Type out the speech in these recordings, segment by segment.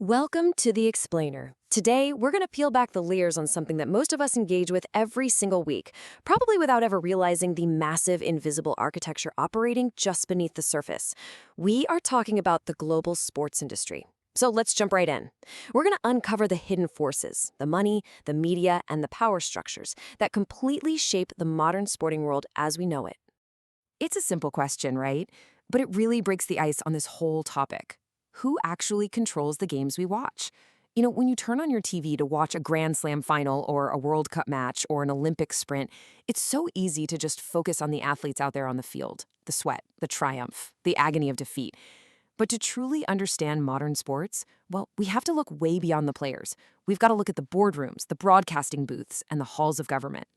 Welcome to The Explainer. Today, we're going to peel back the layers on something that most of us engage with every single week, probably without ever realizing the massive invisible architecture operating just beneath the surface. We are talking about the global sports industry. So let's jump right in. We're going to uncover the hidden forces, the money, the media, and the power structures that completely shape the modern sporting world as we know it. It's a simple question, right? But it really breaks the ice on this whole topic. Who actually controls the games we watch? When you turn on your TV to watch a Grand Slam final or a World Cup match or an Olympic sprint, it's so easy to just focus on the athletes out there on the field, the sweat, the triumph, the agony of defeat. But to truly understand modern sports, well, we have to look way beyond the players. We've got to look at the boardrooms, the broadcasting booths, and the halls of government.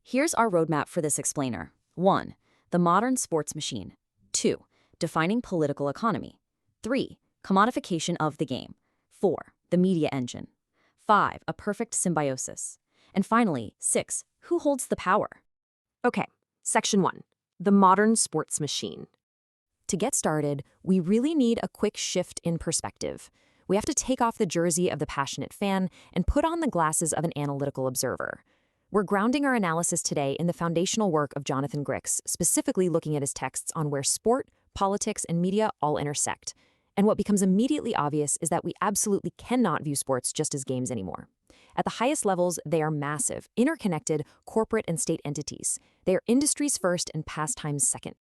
Here's our roadmap for this explainer. 1. The modern sports machine. 2. Defining political economy. 3. Commodification of the game. 4. The media engine. 5. A perfect symbiosis. And finally, 6. Who holds the power? Okay, Section 1. The modern sports machine. To get started, we really need a quick shift in perspective. We have to take off the jersey of the passionate fan and put on the glasses of an analytical observer. We're grounding our analysis today in the foundational work of Jonathan Grix, specifically looking at his texts on where sport, politics, and media all intersect. And what becomes immediately obvious is that we absolutely cannot view sports just as games anymore. At the highest levels, they are massive, interconnected, corporate and state entities. They are industries first and pastimes second.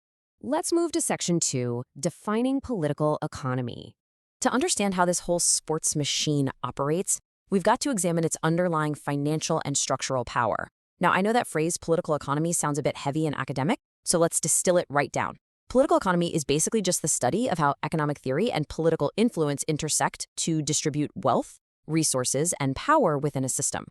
Let's move to Section 2, Defining Political Economy. To understand how this whole sports machine operates, we've got to examine its underlying financial and structural power. Now, I know that phrase political economy sounds a bit heavy and academic, so let's distill it right down. Political economy is basically just the study of how economic theory and political influence intersect to distribute wealth, resources, and power within a system.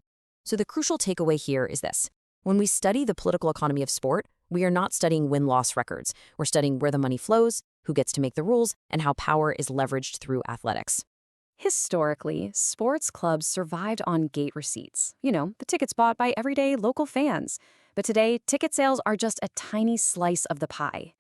So the crucial takeaway here is this. When we study the political economy of sport, we are not studying win-loss records. We're studying where the money flows, who gets to make the rules, and how power is leveraged through athletics. Historically, sports clubs survived on gate receipts. The tickets bought by everyday local fans. But today, ticket sales are just a tiny slice of the pie.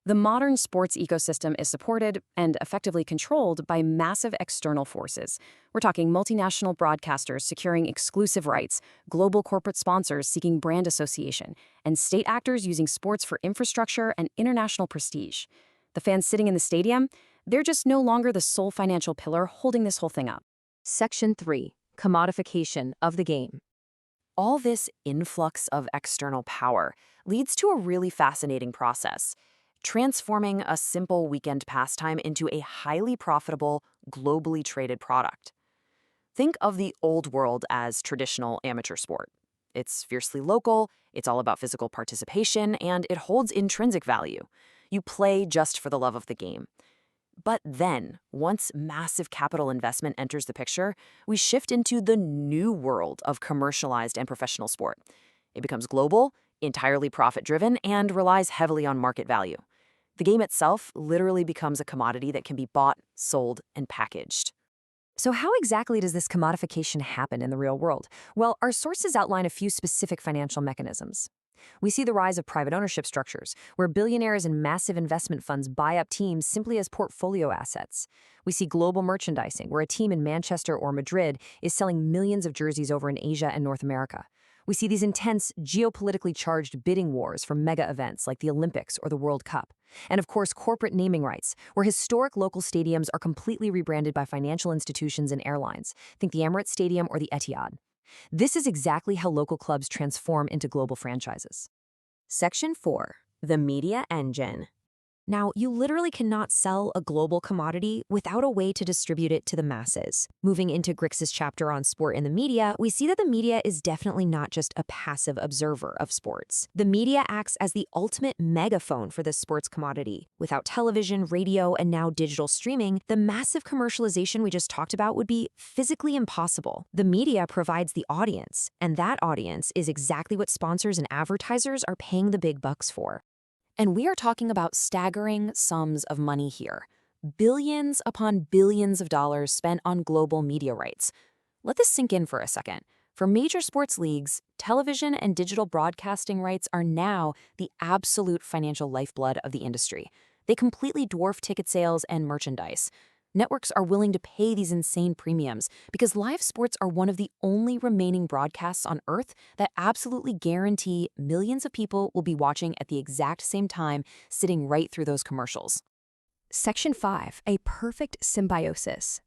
The modern sports ecosystem is supported and effectively controlled by massive external forces. We're talking multinational broadcasters securing exclusive rights, global corporate sponsors seeking brand association, and state actors using sports for infrastructure and international prestige. The fans sitting in the stadium, they're just no longer the sole financial pillar holding this whole thing up. Section 3, Commodification of the game. All this influx of external power leads to a really fascinating process, transforming a simple weekend pastime into a highly profitable, globally traded product. Think of the old world as traditional amateur sport. It's fiercely local, it's all about physical participation, and it holds intrinsic value. You play just for the love of the game. But then, once massive capital investment enters the picture, we shift into the new world of commercialized and professional sport. It becomes global, entirely profit-driven, and relies heavily on market value. The game itself literally becomes a commodity that can be bought, sold, and packaged. So how exactly does this commodification happen in the real world? Well, our sources outline a few specific financial mechanisms. We see the rise of private ownership structures, where billionaires and massive investment funds buy up teams simply as portfolio assets. We see global merchandising, where a team in Manchester or Madrid is selling millions of jerseys over in Asia and North America. We see these intense, geopolitically charged bidding wars for mega events like the Olympics or the World Cup. And of course, corporate naming rights, where historic local stadiums are completely rebranded by financial institutions and airlines. Think the Emirates Stadium or the Etihad. This is exactly how local clubs transform into global franchises. Section 4, The Media Engine. Now, you literally cannot sell a global commodity without a way to distribute it to the masses. Moving into Grix's chapter on sport in the media, we see that the media is definitely not just a passive observer of sports. The media acts as the ultimate megaphone for this sports commodity. Without television, radio, and now digital streaming, the massive commercialization we just talked about would be physically impossible. The media provides the audience, and that audience is exactly what sponsors and advertisers are paying the big bucks for. And we are talking about staggering sums of money here. Billions upon billions of dollars spent on global media rights. Let this sink in for a second. For major sports leagues, television and digital broadcasting rights are now the absolute financial lifeblood of the industry. They completely dwarf ticket sales and merchandise. Networks are willing to pay these insane premiums because live sports are one of the only remaining broadcasts on Earth that absolutely guarantee millions of people will be watching at the exact same time, sitting right through those commercials. Section 5, a perfect symbiosis.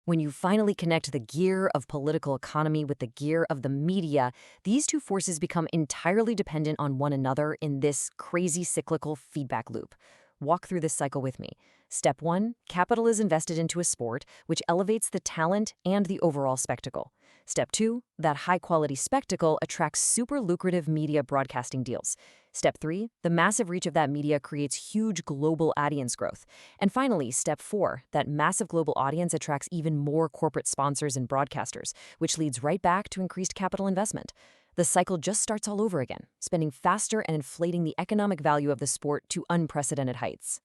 When you finally connect the gear of political economy with the gear of the media, these two forces become entirely dependent on one another in this crazy cyclical feedback loop. Walk through this cycle with me. Step 1, capital is invested into a sport, which elevates the talent and the overall spectacle. Step 2, that high-quality spectacle attracts super lucrative media broadcasting deals. Step 3, the massive reach of that media creates huge global audience growth. And finally, Step 4, that massive global audience attracts even more corporate sponsors and broadcasters, which leads right back to increased capital investment. The cycle just starts all over again, spending faster and inflating the economic value of the sport to unprecedented heights.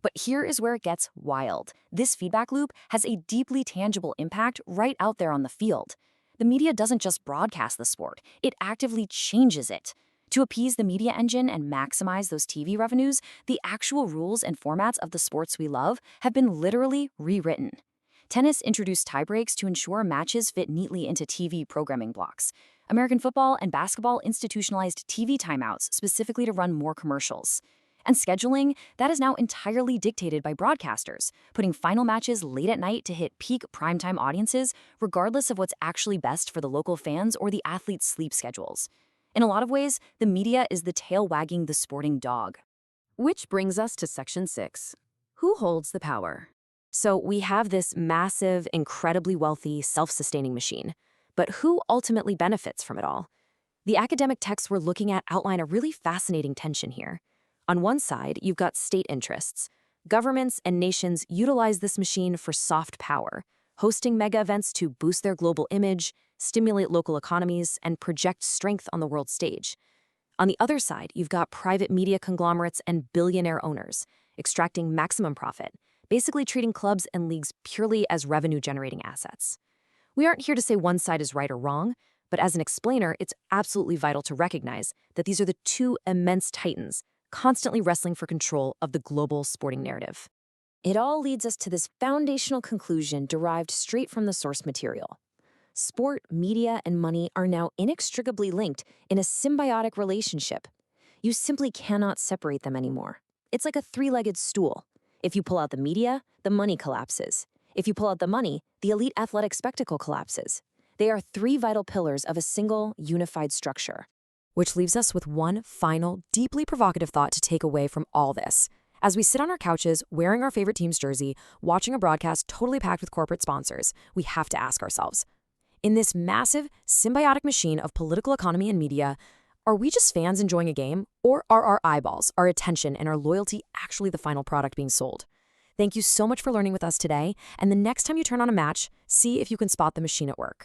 But here is where it gets wild. This feedback loop has a deeply tangible impact right out there on the field. The media doesn't just broadcast the sport, it actively changes it. To appease the media engine and maximize those TV revenues, the actual rules and formats of the sports we love have been literally rewritten. Tennis introduced tiebreaks to ensure matches fit neatly into TV programming blocks. American football and basketball institutionalized TV timeouts specifically to run more commercials. And scheduling, that is now entirely dictated by broadcasters, putting final matches late at night to hit peak primetime audiences, regardless of what's actually best for the local fans or the athletes' sleep schedules. In a lot of ways, the media is the tail wagging the sporting dog. Which brings us to Section 6. Who holds the power? So we have this massive, incredibly wealthy, self-sustaining machine. But who ultimately benefits from it all? The academic texts we're looking at outline a really fascinating tension here. On one side, you've got state interests. Governments and nations utilize this machine for soft power, hosting mega events to boost their global image, stimulate local economies, and project strength on the world stage. On the other side, you've got private media conglomerates and billionaire owners, extracting maximum profit, basically treating clubs and leagues purely as revenue-generating assets. We aren't here to say one side is right or wrong, but as an explainer, it's absolutely vital to recognize that these are the two immense titans constantly wrestling for control of the global sporting narrative. It all leads us to this foundational conclusion derived straight from the source material. Sport, media, and money are now inextricably linked in a symbiotic relationship. You simply cannot separate them anymore. It's like a three-legged stool. If you pull out the media, the money collapses. If you pull out the money, the elite athletic spectacle collapses. They are three vital pillars of a single, unified structure. Which leaves us with one final, deeply provocative thought to take away from all this. As we sit on our couches, wearing our favorite team's jersey, watching a broadcast totally packed with corporate sponsors, we have to ask ourselves, in this massive, symbiotic machine of political economy and media, are we just fans enjoying a game, or are our eyeballs, our attention, and our loyalty actually the final product being sold? Thank you so much for learning with us today, and the next time you turn on a match, see if you can spot the machine at work.